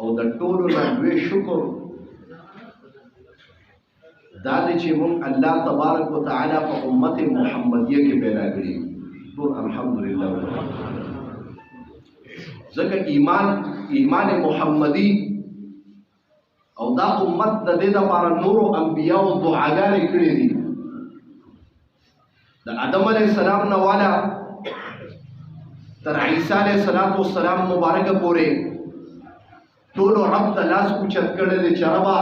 او د ټولو نه لوی شکر دا دی چې موږ الله تبارک وتعالی په امت محمدیه کې پیدا کړي ټول الحمدلله. ځکه ایمان محمدي او دا امت د دې لپاره نورو انبیاء او دعاګانې کړې دي. د آدم علیه السلام نه والا تر عیسی علیه السلام مبارکه پورې ټولو رب ته لاس اوچت کړی دی چې ربه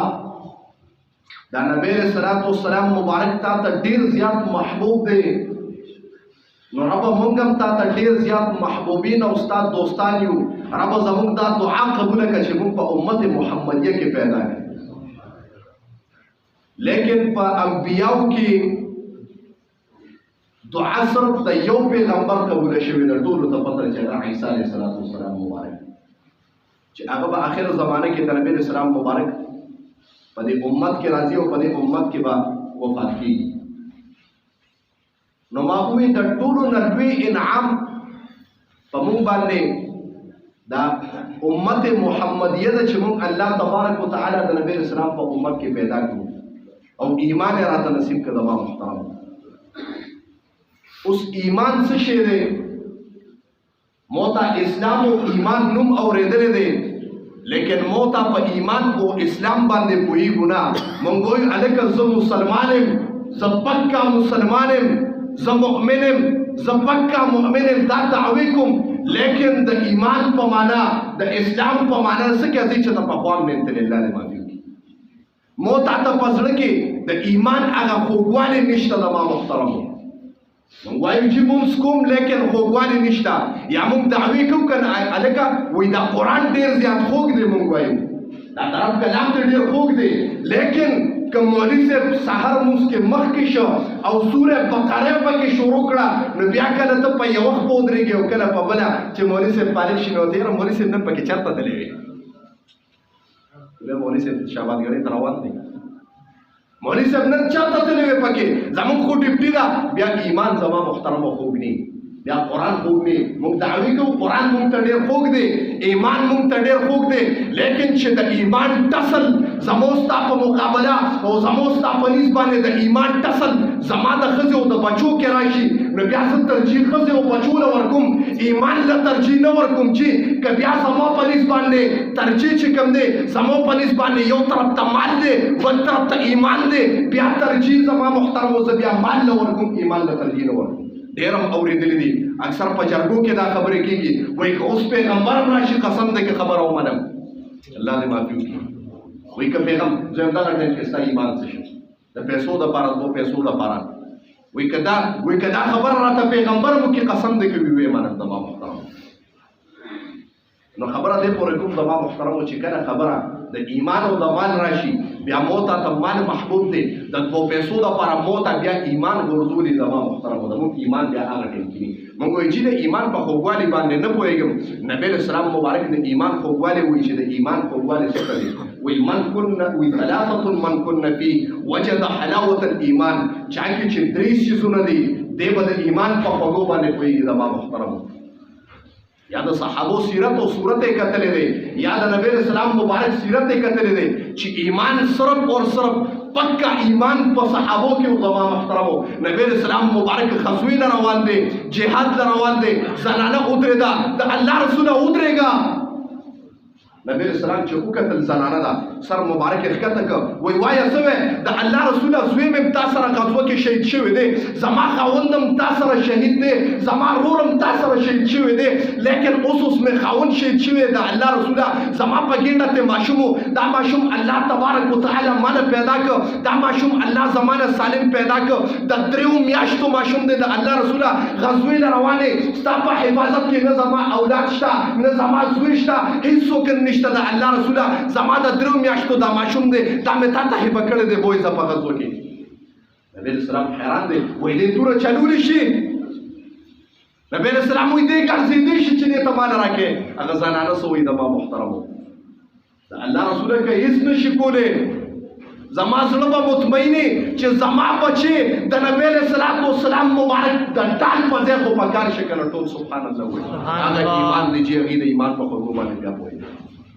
دا نبی علیه السلام مبارک تا ته ډېر زیات محبوب دی، نو ربه موږ هم تا ته ډېر زیات محبوبین او ستا دوستان یو. ربه زموږ دا دعا قبوله کړه چې موږ په امت محمدیه کې پیدا کړو. لیکن په انبیاو کې دعا صرف د یو پیغمبر قبوله شوې ده. ټولو ته پته چې هغه عیسی علیه السلام مبارک چې هغه په آخر زمانه کې د نبی اسلام مبارک په دې امت کې راځي او په دې امت کې به وفات کېږي. نو ما وی د ټولو نه لوی انعام په موږ باندې دا امت محمدیه ده چې موږ الله تبارک وتعالی د نبی اسلام په امت کې پیدا کړو او ایمان یې راته نصیب کړ. ما محترم اوس ایمان څه شی دی؟ موتا اسلام او ایمان نوم اورېدلی دی، لیکن موتا په ایمان او اسلام باندې پوهېږو نه. موږ وایو هلکه زه مسلمان یم، زه پکا مسلمان یم، زه مؤمن یم، زه پکا مؤمن یم، دا دعوې کوم، لیکن د ایمان په معنا د اسلام په معنا څه کوي چې ته پخوا منت لله دې معافي وکړي. موتا ته په زړه کې د ایمان هغه خوږوالی نشته. د ما محترمو موږ وایو چې مونځ کوم لیکن خوږوالی نشته. یا موږ دعوې کوو که نه هلکه وایي دا قرآن ډېر زیات خوږ دی، موږ وایو دا طرف کلام ته ډېر خوږ دی، لیکن که مولوي صاحب سحر مونځ کې مخکې شو او سوره بقره پکې شروع کړه، نو بیا کله ته په یو وخت ودرېږې او کله په بله چې مولوي صاحب فارغ شي نو ته یاره مولوي صاحب نن پکې چېرته تللی وې؟ بیا مولوي صاحب شهبازګړۍ ته روان دی، مولوی صاحب نن چاته تللی وې پکې زموږ خو ډیپټي ده. بیا ایمان زما محترمه خوږ نه، بیا قرآن خوږ نه. موږ دعوې کوو قرآن موږ ته ډېر خوږ دی، ایمان موږ ته ډېر خوږ دی، لیکن چې د ایمان ټسل زموږ ستا په مقابله او زموږ ستا په نیز باندې د ایمان ټسل زما د ښځې او د بچو کې راشي، نو بیا زه ترجیح ښځې او بچو له ورکوم، ایمان له ترجیح نه ورکوم. چې که بیا زما په نیز باندې ترجیح چې کوم دی زما په نیز باندې یو طرف ته مال دی بل طرف ته ایمان دی، بیا ترجیح زما محترمو زه بیا مال له ورکوم، ایمان له ترجیح نه ورکوم. ډېر هم اورېدلی دي، اکثر په جرګو کې دا خبرې کېږي، وایي که اوس پیغمبر هم راشي قسم دی که خبره ومنم. الله دې معافي وکړي. وایي که پیغمبر زه همدغه ټایم کې ستا ایمان څه شي د پیسو دپاره دوه پیسو دپاره وایي که دا خبره راته پیغمبر وکړي قسم دی که ویې منم. د ما محترم نو خبره دې پورې کوم د ما محترمو چې کله خبره د ایمان او د مال راشي بیا موتا ته مال محبوب دی، د دوه پیسو دپاره موتا بیا ایمان غورځولي. د ما محترمو زموږ ایمان بیا هغه ټیم کې موږ وایو چې د ایمان په خوږوالي باندې نه پوهېږم. نبی علیه السلام مبارک د ایمان خوږوالی وایي چې د ایمان خوږوالی څه ته دی؟ وایي وایي ثلاثة من کن فی وجد حلاوة الایمان. چا کې چې درې څیزونه دي دی به د ایمان په خوږو باندې پوهېږي. د ما محترمو یا د صحابو سیرت او صورت یې کتلی دی، یا د نبی علیه السلام مبارک سیرت یې کتلی دی چې ایمان صرف اور صرف پکا ایمان په صحابو کې. زما محترمو نبی علیه السلام مبارک غزوې له روان دی، جهاد له روان دی، زنانه ودرېده، د الله رسوله ودرېږه. نبی علیه السلام چې وکتل زنانه ده سر مبارک یې ښکته کړ، وایي وایه څه وی د الله رسوله زوی مې تا سره غزوه کې شهید شوی دی، زما خاوند هم تا سره شهید دی، زما ورور هم تا سره شهید شوی دی، لیکن اوس مې خاوند شهید شوی د الله رسوله زما په ګېډه ته ماشوم و، دا ماشوم الله تبارک وتعالی مانه پیدا کړ، دا ماشوم الله زمانه سالم پیدا کړ، د دریو میاشتو ماشوم دی د الله رسوله غزوې له روانې ستا په حفاظت کې نه زما اولاد شته نه زما زوی شته هېڅوک نشته د الله رسوله زما د دریو میاشتو دا ماشوم دی دا مې تا ته هبه کړی دی بوی زه په غزو کې. نبی علیه السلام حیران دی وایي دې توره چلولی شي؟ نبی علیه السلام وایي دې ګرځېدی شي چې دې ته مال راکړې؟ هغه زنانه څه وایي د ما محترمو د الله رسوله که هېڅ نشي کولی زما زړه به مطمئنې چې زما بچې د نبی علیه السلام مبارک د ټال په ځای خو په کار شي که نه ټول سبحان الله وایي. هغه ایمان دی چې هغې د ایمان په خوږو باندې بیا پوهېږي.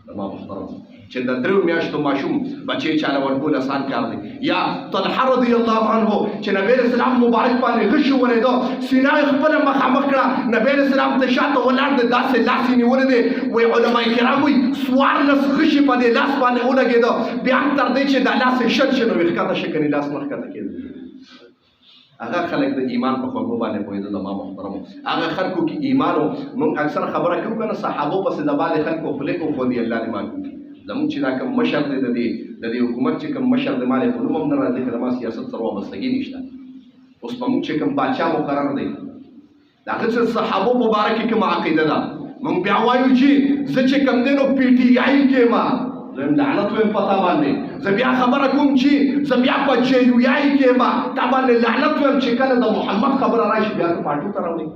د زما محترم چې د 3 میاشتو ماشوم بچی چاله ورکول آسان کار دی. یا طلحه رضی الله عنه چې نبی اسلام مبارک باندې غش ولېدو سینه خپل مخامخ کړه نبی اسلام ته شاته ولاړ دی داسې لاس یې نیولې دی وایي علما کرام وایي 14 غشي په دې لاس باندې ولګېده بیا هم تر دې چې دا لاس یې شل شي نو ښکته شي کنې لاس نه ښکته کېده. هغه خلک د ایمان په خوږو باندې پوهېدل زما محترمو هغه خلکو کې ایمان و. موږ اکثر خبره کوو که نه صحابو پسې د بعضې خلکو خولې وښودي الله دې معلوم کړي. زموږ چې دا کوم مشر دی د دې حکومت چې کوم مشر دی ما یې په نوم هم نه راځي که زما سیاست سره وابستګي نشته. اوس په موږ چې کوم باچا مقرر دی د هغه څه صحابو مبارک کې کومه عقیده ده موږ بیا وایو چې زه چې کوم دی نو پی ټي آی کې ما زه لعنت وایم په تا باندې زه بیا خبره کوم چې زه بیا په جې یو آی کې ما تا باندې لعنت وایم چې کله د محمد خبره راشي بیا ته پاټو ته راوړي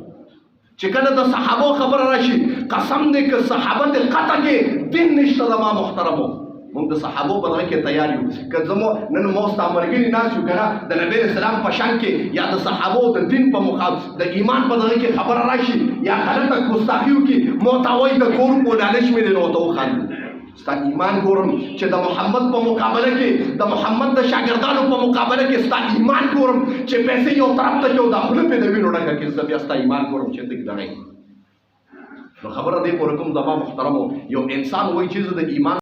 چې کله د صحابو خبره راشي قسم دې که صحابه دې قطع کې دین نشته زما محترمو. موږ د صحابو په دغه کې تیار یو که زمو نن مو ستا ملګري ناست یو که نه د نبي اسلام په شان کې یا د صحابو د دین په مقابل د ایمان په دغه کې خبره راشي یا غلطه ګستاخي وکړي مو ته وایي د کور په لالچ مې دی نو ورته وخاندي. ستا ایمان ګورم چې د محمد په مقابله کې د محمد د شاګردانو په مقابله کې ستا ایمان ګورم چې پیسې یو طرف ته کې او د خوله پې د وینو ډکه کې زه بیا ستا ایمان ګورم چې ته دغه نو خبره دې پورې کوم زما محترمو یو انسان وایي چې زه د ایمان